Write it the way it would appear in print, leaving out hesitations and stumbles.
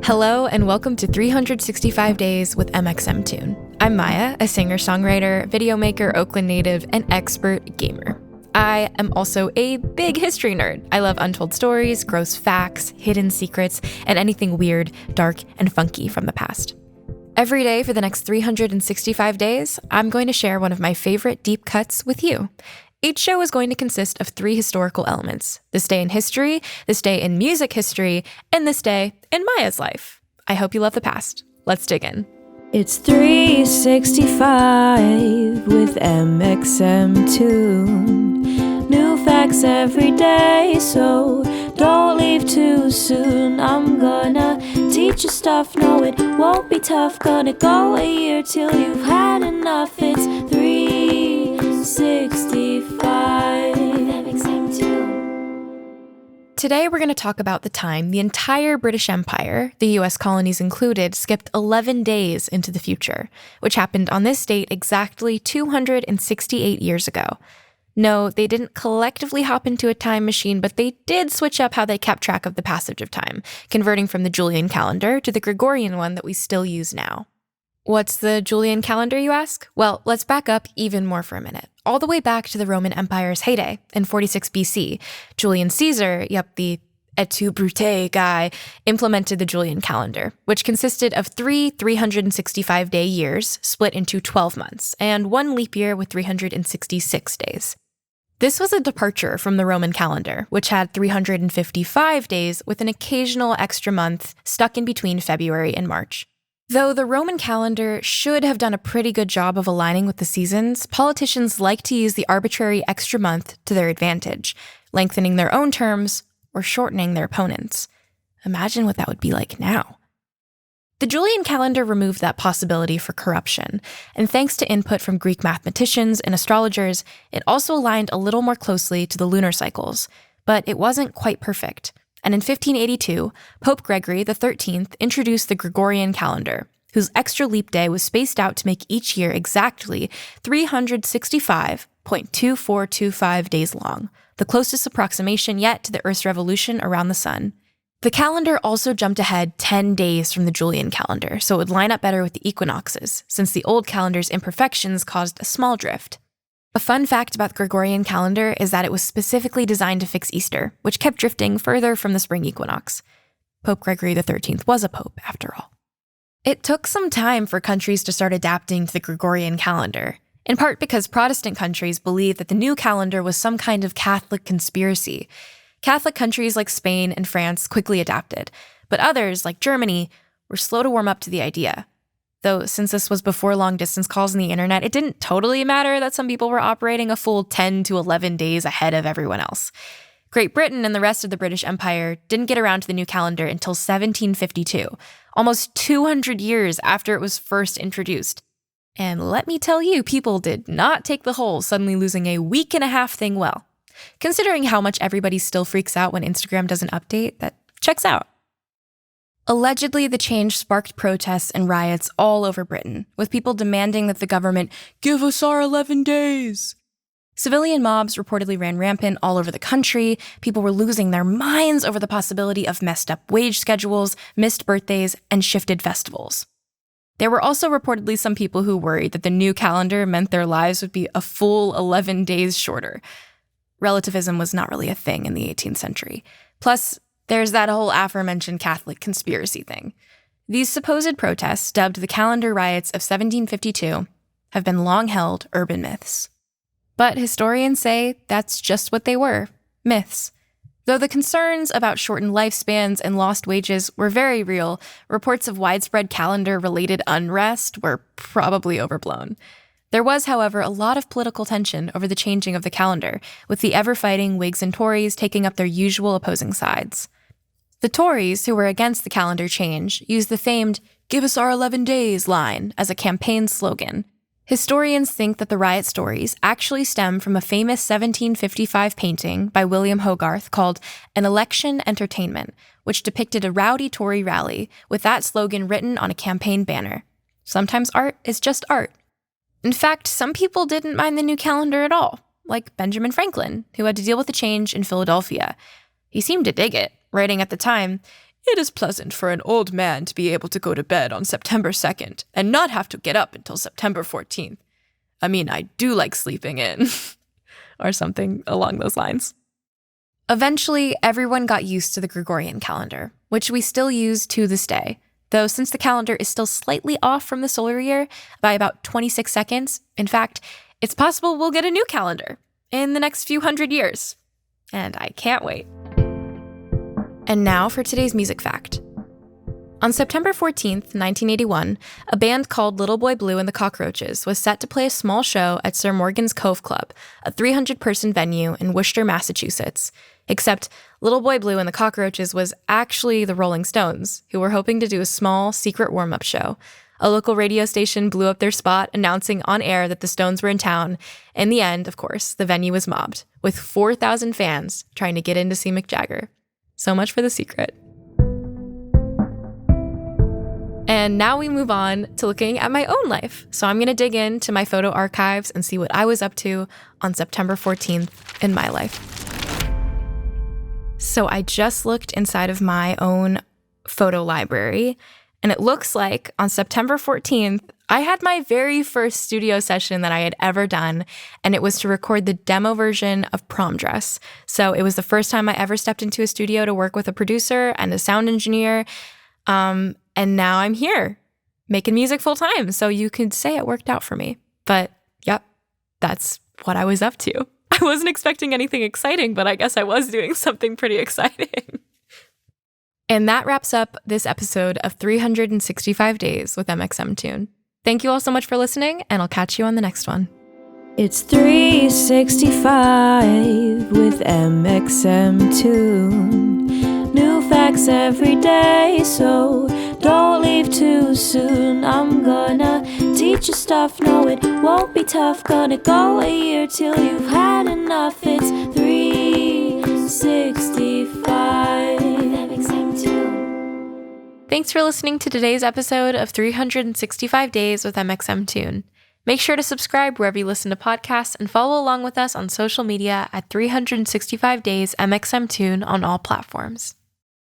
Hello and welcome to 365 Days with mxmtoon. I'm Maia, a singer-songwriter, video maker, Oakland native, and expert gamer. I am also a big history nerd. I love untold stories, gross facts, hidden secrets, and anything weird, dark, and funky from the past. Every day for the next 365 days, I'm going to share one of my favorite deep cuts with you. Each show is going to consist of 3 historical elements: this day in history, this day in music history, and this day in Maia's life. I hope you love the past. Let's dig in. It's 365 with mxmtoon. New facts every day, so don't leave too soon. I'm gonna teach you stuff, no it won't be tough. Gonna go a year till you've had enough. It's 365 mxmtoon. Today we're going to talk about the time the entire British Empire, the US colonies included, skipped 11 days into the future, which happened on this date exactly 268 years ago. No, they didn't collectively hop into a time machine, but they did switch up how they kept track of the passage of time, converting from the Julian calendar to the Gregorian one that we still use now. What's the Julian calendar, you ask? Well, let's back up even more for a minute. All the way back to the Roman Empire's heyday in 46 BC, Julian Caesar, the et tu Brute guy, implemented the Julian calendar, which consisted of 3 365-day years split into 12 months, and 1 leap year with 366 days. This was a departure from the Roman calendar, which had 355 days with an occasional extra month stuck in between February and March. Though the Roman calendar should have done a pretty good job of aligning with the seasons, politicians like to use the arbitrary extra month to their advantage, lengthening their own terms or shortening their opponents'. Imagine what that would be like now. The Julian calendar removed that possibility for corruption, and thanks to input from Greek mathematicians and astrologers, it also aligned a little more closely to the lunar cycles, but it wasn't quite perfect. And in 1582, Pope Gregory XIII introduced the Gregorian calendar, whose extra leap day was spaced out to make each year exactly 365.2425 days long, the closest approximation yet to the Earth's revolution around the sun. The calendar also jumped ahead 10 days from the Julian calendar, so it would line up better with the equinoxes, since the old calendar's imperfections caused a small drift. A fun fact about the Gregorian calendar is that it was specifically designed to fix Easter, which kept drifting further from the spring equinox. Pope Gregory XIII was a pope, after all. It took some time for countries to start adapting to the Gregorian calendar, in part because Protestant countries believed that the new calendar was some kind of Catholic conspiracy. Catholic countries like Spain and France quickly adapted, but others, like Germany, were slow to warm up to the idea. Though, since this was before long-distance calls and the internet, it didn't totally matter that some people were operating a full 10 to 11 days ahead of everyone else. Great Britain and the rest of the British Empire didn't get around to the new calendar until 1752, almost 200 years after it was first introduced. And let me tell you, people did not take the whole suddenly losing a week-and-a-half thing well. Considering how much everybody still freaks out when Instagram doesn't update, that checks out. Allegedly, the change sparked protests and riots all over Britain, with people demanding that the government give us our 11 days. Civilian mobs reportedly ran rampant all over the country. People were losing their minds over the possibility of messed up wage schedules, missed birthdays, and shifted festivals. There were also reportedly some people who worried that the new calendar meant their lives would be a full 11 days shorter. Relativism was not really a thing in the 18th century. Plus, there's that whole aforementioned Catholic conspiracy thing. These supposed protests, dubbed the calendar riots of 1752, have been long-held urban myths. But historians say that's just what they were, myths. Though the concerns about shortened lifespans and lost wages were very real, reports of widespread calendar-related unrest were probably overblown. There was, however, a lot of political tension over the changing of the calendar, with the ever-fighting Whigs and Tories taking up their usual opposing sides. The Tories, who were against the calendar change, used the famed "Give us our 11 days" line as a campaign slogan. Historians think that the riot stories actually stem from a famous 1755 painting by William Hogarth called An Election Entertainment, which depicted a rowdy Tory rally with that slogan written on a campaign banner. Sometimes art is just art. In fact, some people didn't mind the new calendar at all, like Benjamin Franklin, who had to deal with the change in Philadelphia. He seemed to dig it, writing at the time, It is pleasant for an old man to be able to go to bed on September 2nd and not have to get up until September 14th. I mean, I do like sleeping in." Or something along those lines. Eventually, everyone got used to the Gregorian calendar, which we still use to this day. Though since the calendar is still slightly off from the solar year by about 26 seconds, in fact, it's possible we'll get a new calendar in the next few hundred years. And I can't wait. And now for today's music fact. On September 14th, 1981, a band called Little Boy Blue and the Cockroaches was set to play a small show at Sir Morgan's Cove Club, a 300-person venue in Worcester, Massachusetts. Except Little Boy Blue and the Cockroaches was actually the Rolling Stones, who were hoping to do a small, secret warm-up show. A local radio station blew up their spot, announcing on air that the Stones were in town. In the end, of course, the venue was mobbed, with 4,000 fans trying to get in to see Mick Jagger. So much for the secret. And now we move on to looking at my own life. So I'm going to dig into my photo archives and see what I was up to on September 14th in my life. So I just looked inside of my own photo library, and it looks like on September 14th, I had my very first studio session that I had ever done, and it was to record the demo version of Prom Dress. So it was the first time I ever stepped into a studio to work with a producer and a sound engineer. And now I'm here making music full time. So you could say it worked out for me. But yep, that's what I was up to. I wasn't expecting anything exciting, but I guess I was doing something pretty exciting. And that wraps up this episode of 365 Days with mxmtoon. Thank you all so much for listening, and I'll catch you on the next one. It's 365 with mxmtoon. New facts every day, so don't leave too soon. I'm gonna teach you stuff, no it won't be tough. Gonna go a year till you've had enough. It's 365 mxmtoon. Thanks for listening to today's episode of 365 Days with mxmtoon. Make sure to subscribe wherever you listen to podcasts and follow along with us on social media at 365 Days mxmtoon on all platforms.